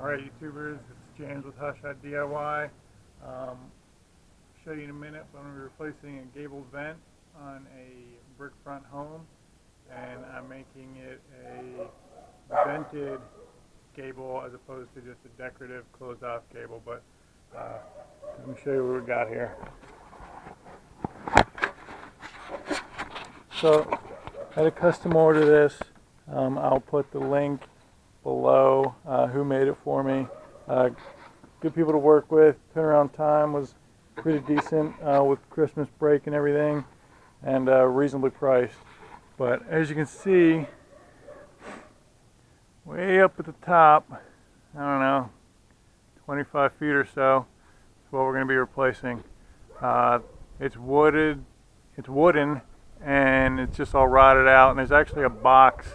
Alright YouTubers, it's James with Hush Hut DIY. Show you in a minute, but I'm going to be replacing a gable vent on a brick front home, and I'm making it a vented gable as opposed to just a decorative closed off gable. But let me show you what we got here. So I had a custom order this. I'll put the link below who made it for me. Good people to work with. Turnaround time was pretty decent with Christmas break and everything, and reasonably priced. But as you can see, way up at the top, I don't know, 25 feet or so, is what we're going to be replacing. It's wooden, and it's just all rotted out, and there's actually a box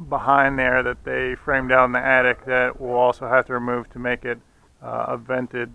behind there that they framed out in the attic that we'll also have to remove to make it a vented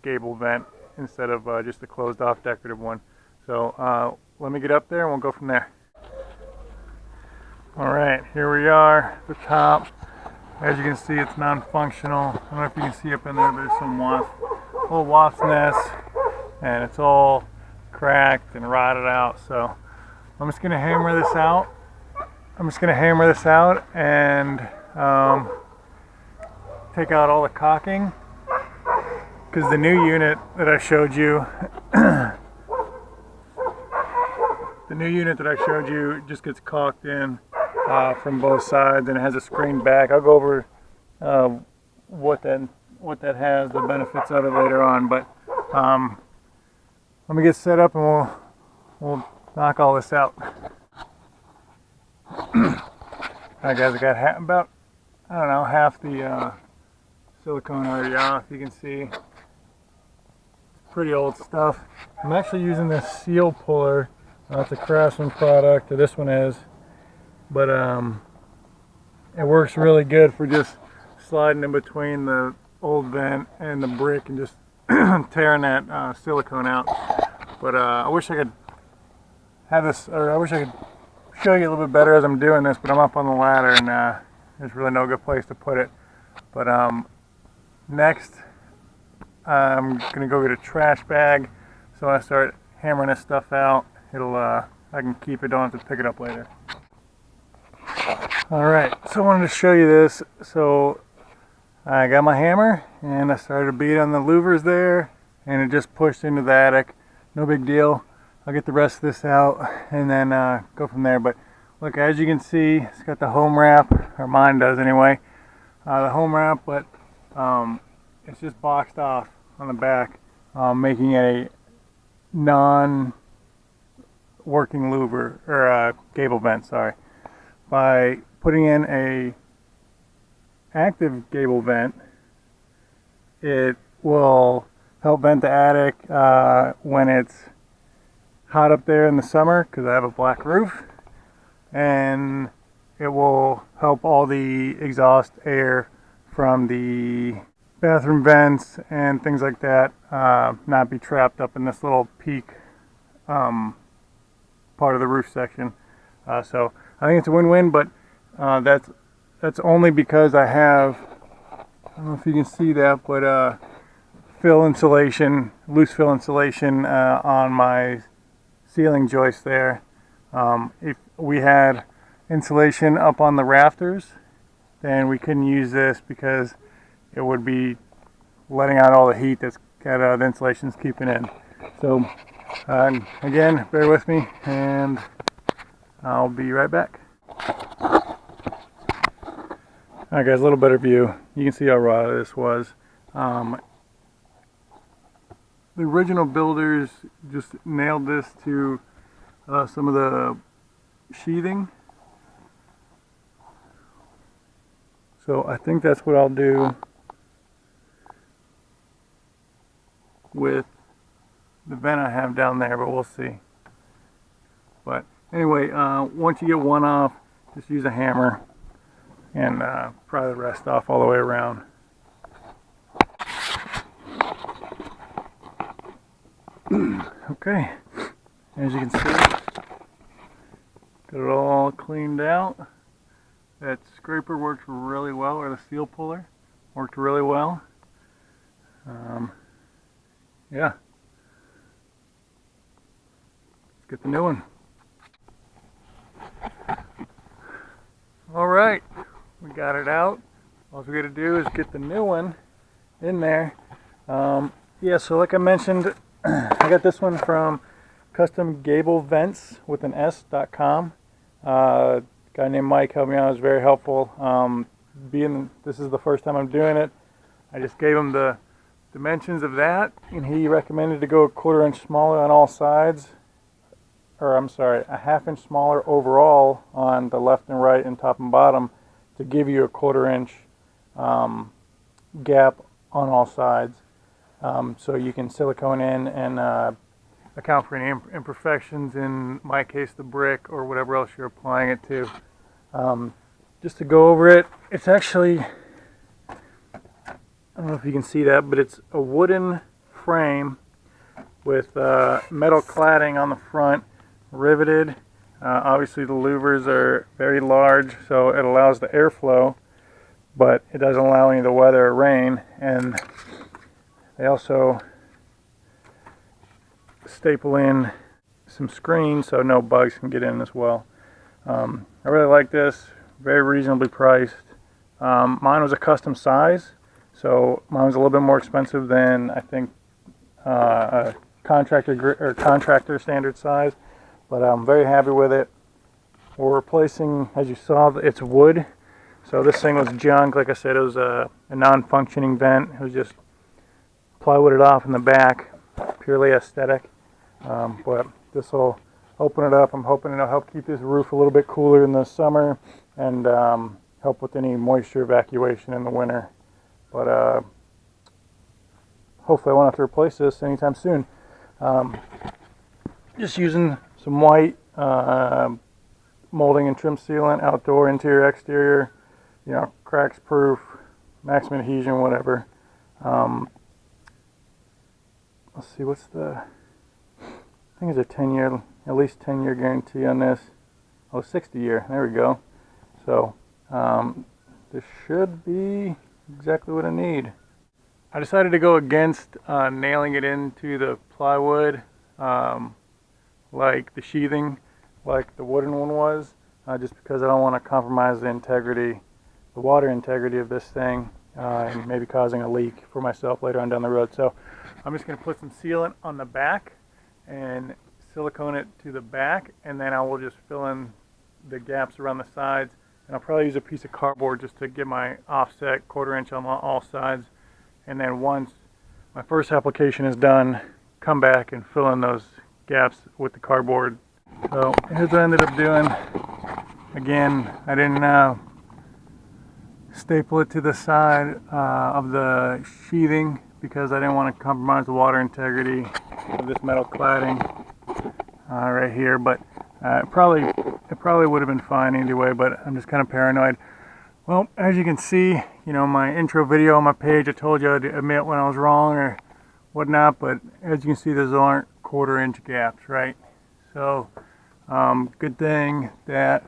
gable vent instead of just a closed off decorative one. So let me get up there and we'll go from there. Alright, here we are at the top. As you can see, it's non-functional. I don't know if you can see up in there, there's some little wasp nests, and it's all cracked and rotted out. So I'm just going to hammer this out. And take out all the caulking, because the new unit that I showed you just gets caulked in from both sides, and it has a screen back. I'll go over what that has, the benefits of it later on, but let me get set up and we'll knock all this out. Alright guys, I got about, I don't know, half the silicone already off. You can see pretty old stuff. I'm actually using this seal puller. It's a Craftsman product, or this one is, but it works really good for just sliding in between the old vent and the brick and just tearing that silicone out. But I wish I could have this, or I wish I could show you a little bit better as I'm doing this, but I'm up on the ladder and there's really no good place to put it. But next I'm gonna go get a trash bag, so when I start hammering this stuff out, it'll I can keep it, don't have to pick it up later. Alright, so I wanted to show you this. So I got my hammer and I started to beat on the louvers there, and it just pushed into the attic. No big deal. I'll get the rest of this out and then go from there. But look, as you can see, it's got the home wrap, or mine does anyway, the home wrap, but it's just boxed off on the back, making it a non-working louver, or gable vent, sorry. By putting in a active gable vent, it will help vent the attic when it's hot up there in the summer, because I have a black roof, and it will help all the exhaust air from the bathroom vents and things like that not be trapped up in this little peak part of the roof section. So I think it's a win-win, but that's only because I have, I don't know if you can see that, but fill insulation, loose fill insulation on my ceiling joist there. If we had insulation up on the rafters, then we couldn't use this because it would be letting out all the heat that's got the insulation's keeping in. So again, bear with me and I'll be right back. Alright guys, a little better view. You can see how raw this was. The original builders just nailed this to some of the sheathing. So I think that's what I'll do with the vent I have down there, but we'll see. But anyway, once you get one off, just use a hammer and pry the rest off all the way around. Okay, as you can see, got it all cleaned out. that scraper worked really well, or the seal puller worked really well. Yeah, let's get the new one. All right, we got it out. All we got to do is get the new one in there. Yeah, so like I mentioned, I got this one from Custom Gable Vents with an S.com. A guy named Mike helped me out. It was very helpful. Being this is the first time I'm doing it, I just gave him the dimensions of that, and he recommended to go a 1/4 inch smaller on all sides, or I'm sorry, a 1/2 inch smaller overall on the left and right and top and bottom to give you a 1/4 inch gap on all sides, so you can silicone in and account for any imperfections, in my case the brick or whatever else you're applying it to. Just to go over it, it's actually, I don't know if you can see that, but it's a wooden frame with metal cladding on the front, riveted. Obviously the louvers are very large, so it allows the airflow, but it doesn't allow any of the weather or rain. And they also staple in some screens so no bugs can get in as well. I really like this, very reasonably priced. Mine was a custom size, so mine was a little bit more expensive than I think a contractor standard size, but I'm very happy with it. We're replacing, as you saw, it's wood, so this thing was junk. Like I said, it was a non-functioning vent. It was just plywooded off in the back, purely aesthetic. But this will open it up. I'm hoping it'll help keep this roof a little bit cooler in the summer and help with any moisture evacuation in the winter. But hopefully I won't have to replace this anytime soon. Just using some white molding and trim sealant, outdoor, interior, exterior, you know, cracks proof, maximum adhesion, whatever. Let's see, what's the, I think it's a 10-year, at least 10-year guarantee on this. Oh, 60-year, there we go. So this should be exactly what I need. I decided to go against nailing it into the plywood like the sheathing, like the wooden one was, just because I don't want to compromise the integrity, the water integrity of this thing, and maybe causing a leak for myself later on down the road. So I'm just going to put some sealant on the back and silicone it to the back, and then I will just fill in the gaps around the sides, and I'll probably use a piece of cardboard just to get my offset 1/4 inch on all sides. And then once my first application is done, come back and fill in those gaps with the cardboard. So here's what I ended up doing. Again, I didn't staple it to the side of the sheathing because I didn't want to compromise the water integrity of this metal cladding right here. But it probably would have been fine anyway, but I'm just kind of paranoid. Well, as you can see, you know, my intro video on my page, I told you I'd admit when I was wrong or whatnot, but as you can see, those aren't 1/4 inch gaps, right? So, good thing that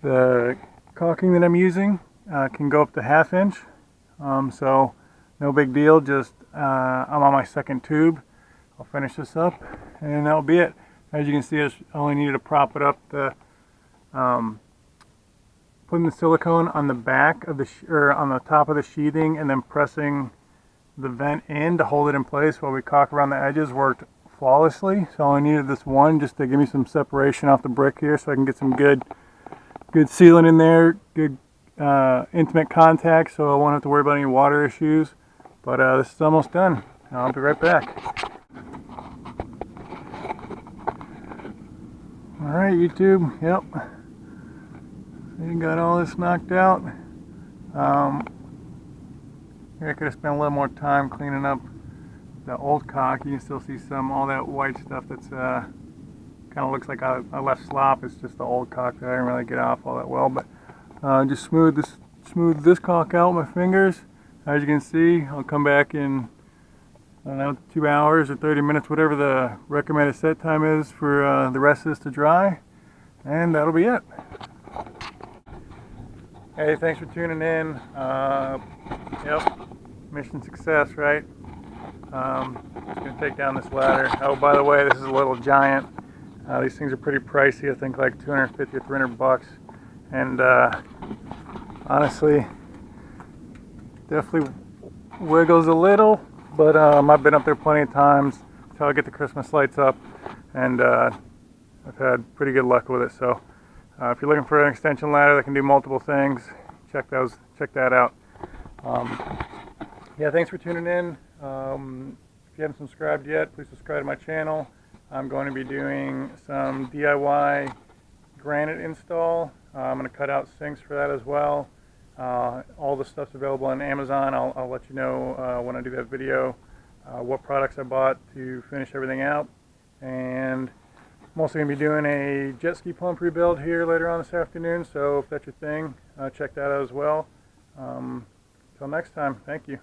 the caulking that I'm using can go up to 1/2 inch. So, no big deal, just I'm on my second tube. I'll finish this up, and that'll be it. As you can see, I only needed to prop it up, putting the silicone on the back of the or on the top of the sheathing, and then pressing the vent in to hold it in place while we caulk around the edges worked flawlessly. So I needed this one just to give me some separation off the brick here, so I can get some good sealant in there, good intimate contact, so I won't have to worry about any water issues. But this is almost done. I'll be right back. All right, YouTube. Yep. You got all this knocked out. Here I could have spent a little more time cleaning up the old caulk. You can still see all that white stuff that's kind of looks like I left slop. It's just the old caulk that I didn't really get off all that well. But just smooth this caulk out with my fingers. As you can see, I'll come back in, I don't know, 2 hours or 30 minutes, whatever the recommended set time is for the rest of this to dry, and that'll be it. Hey, thanks for tuning in. Yep, mission success, right? Just gonna take down this ladder. Oh, by the way, this is a little giant. These things are pretty pricey. I think like 250 or 300 bucks. And honestly, definitely wiggles a little. But I've been up there plenty of times until I get the Christmas lights up, and I've had pretty good luck with it. So if you're looking for an extension ladder that can do multiple things, check that out. Yeah, thanks for tuning in. If you haven't subscribed yet, please subscribe to my channel. I'm going to be doing some DIY granite install. I'm going to cut out sinks for that as well. All the stuff's available on Amazon. I'll let you know when I do that video what products I bought to finish everything out. And I'm also going to be doing a jet ski pump rebuild here later on this afternoon, so if that's your thing, check that out as well. Until next time, thank you.